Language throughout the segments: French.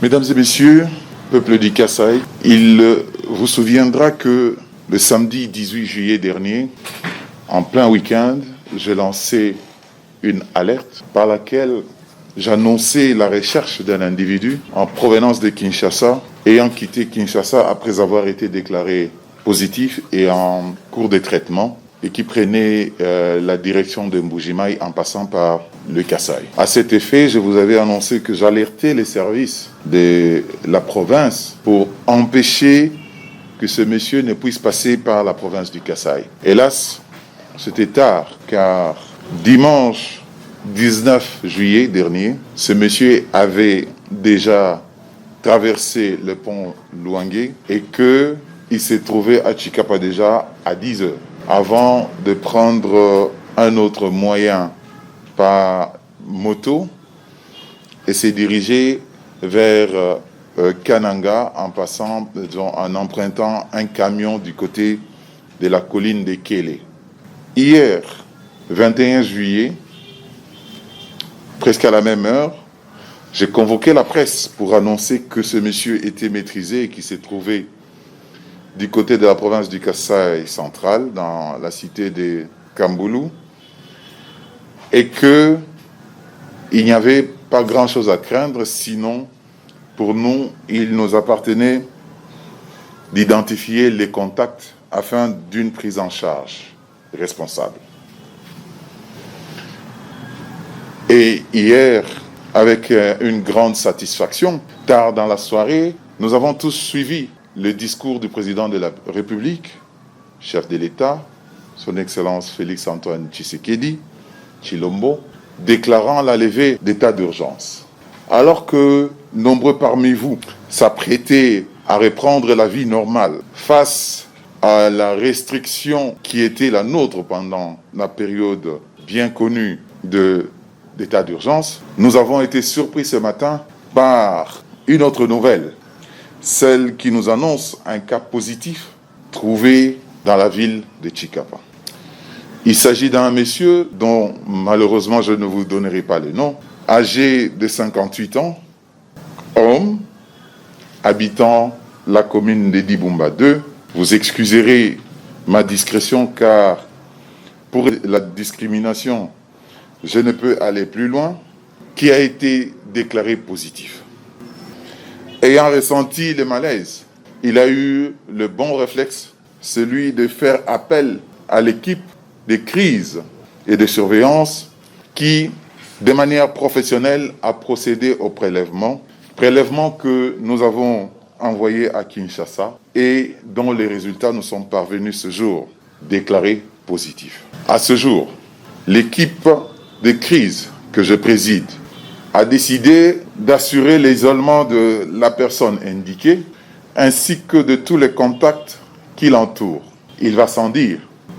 Mesdames et messieurs, peuple du Kasaï, il vous souviendra que le samedi 18 juillet dernier, en plein week-end, j'ai lancé une alerte par laquelle j'annonçais la recherche d'un individu en provenance de Kinshasa, ayant quitté Kinshasa après avoir été déclaré positif et en cours de traitement, et qui prenait la direction de Mbujimaï en passant par le Kasaï. À cet effet, je vous avais annoncé que j'alertais les services de la province pour empêcher que ce monsieur ne puisse passer par la province du Kasaï. Hélas, c'était tard, car dimanche 19 juillet dernier, ce monsieur avait déjà traversé le pont Louangué et qu'il s'est trouvé à Tshikapa déjà à 10 heures, avant de prendre un autre moyen par moto et s'est dirigé vers Kananga en empruntant un camion du côté de la colline de Kélé. Hier, 21 juillet, presque à la même heure, j'ai convoqué la presse pour annoncer que ce monsieur était maîtrisé et qu'il s'est trouvé du côté de la province du Kasaï central, dans la cité de Kamboulou, et qu'il n'y avait pas grand-chose à craindre, sinon, pour nous, il nous appartenait d'identifier les contacts afin d'une prise en charge responsable. Et hier, avec une grande satisfaction, tard dans la soirée, nous avons tous suivi le discours du président de la République, chef de l'État, son Excellence Félix-Antoine Tshisekedi, Tshilombo, déclarant la levée d'état d'urgence. Alors que nombreux parmi vous s'apprêtaient à reprendre la vie normale face à la restriction qui était la nôtre pendant la période bien connue d'état d'urgence, nous avons été surpris ce matin par une autre nouvelle, celle qui nous annonce un cas positif trouvé dans la ville de Tshikapa. Il s'agit d'un monsieur dont malheureusement je ne vous donnerai pas le nom, âgé de 58 ans, homme, habitant la commune de Dibumba 2. Vous excuserez ma discrétion car pour la discrimination, je ne peux aller plus loin, qui a été déclaré positif. Ayant ressenti le malaise, il a eu le bon réflexe, celui de faire appel à l'équipe de crise et de surveillance qui, de manière professionnelle, a procédé au prélèvement que nous avons envoyé à Kinshasa et dont les résultats nous sont parvenus ce jour, déclarés positifs. À ce jour, l'équipe de crise que je préside a décidé d'assurer l'isolement de la personne indiquée ainsi que de tous les contacts qui l'entourent. Il va sans dire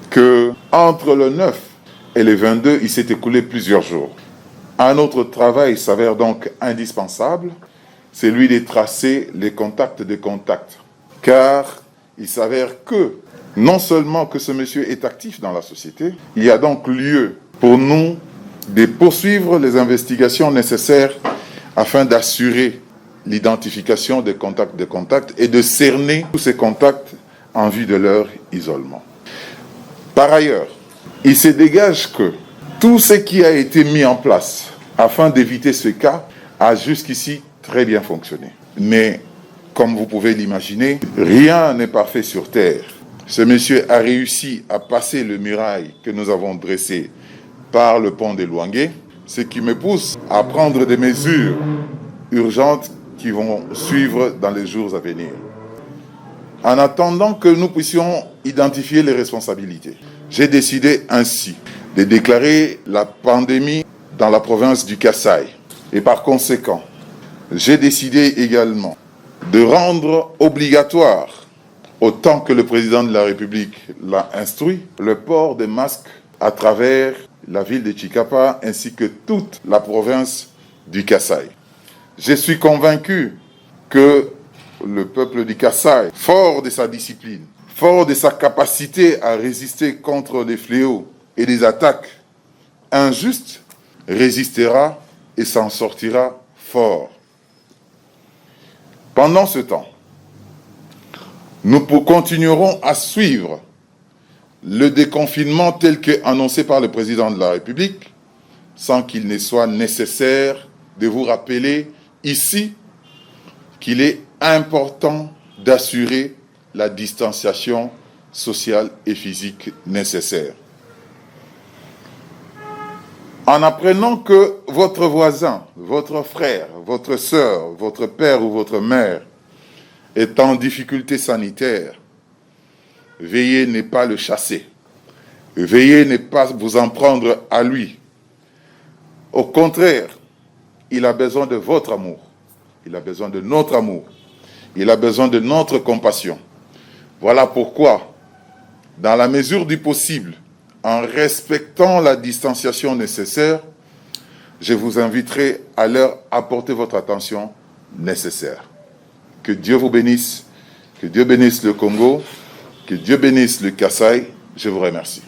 que entre le 9 et le 22, il s'est écoulé plusieurs jours. Un autre travail s'avère donc indispensable, c'est celui de tracer les contacts de contacts. Car il s'avère que non seulement que ce monsieur est actif dans la société, il y a donc lieu pour nous de poursuivre les investigations nécessaires afin d'assurer l'identification des contacts et de cerner tous ces contacts en vue de leur isolement. Par ailleurs, il se dégage que tout ce qui a été mis en place afin d'éviter ce cas a jusqu'ici très bien fonctionné. Mais, comme vous pouvez l'imaginer, rien n'est parfait sur Terre. Ce monsieur a réussi à passer le muraille que nous avons dressé par le pont de Louangué, ce qui me pousse à prendre des mesures urgentes qui vont suivre dans les jours à venir. En attendant que nous puissions identifier les responsabilités, j'ai décidé ainsi de déclarer la pandémie dans la province du Kasaï. Et par conséquent, j'ai décidé également de rendre obligatoire, autant que le président de la République l'a instruit, le port des masques à travers la ville de Tshikapa ainsi que toute la province du Kasaï. Je suis convaincu que le peuple du Kasaï, fort de sa discipline, fort de sa capacité à résister contre les fléaux et les attaques injustes, résistera et s'en sortira fort. Pendant ce temps, nous continuerons à suivre le déconfinement tel qu'annoncé par le président de la République, sans qu'il ne soit nécessaire de vous rappeler ici qu'il est important d'assurer la distanciation sociale et physique nécessaire. En apprenant que votre voisin, votre frère, votre sœur, votre père ou votre mère est en difficulté sanitaire, veillez ne pas le chasser. Veillez ne pas vous en prendre à lui. Au contraire, il a besoin de votre amour. Il a besoin de notre amour. Il a besoin de notre compassion. Voilà pourquoi, dans la mesure du possible, en respectant la distanciation nécessaire, je vous inviterai à leur apporter votre attention nécessaire. Que Dieu vous bénisse, que Dieu bénisse le Congo, que Dieu bénisse le Kasaï. Je vous remercie.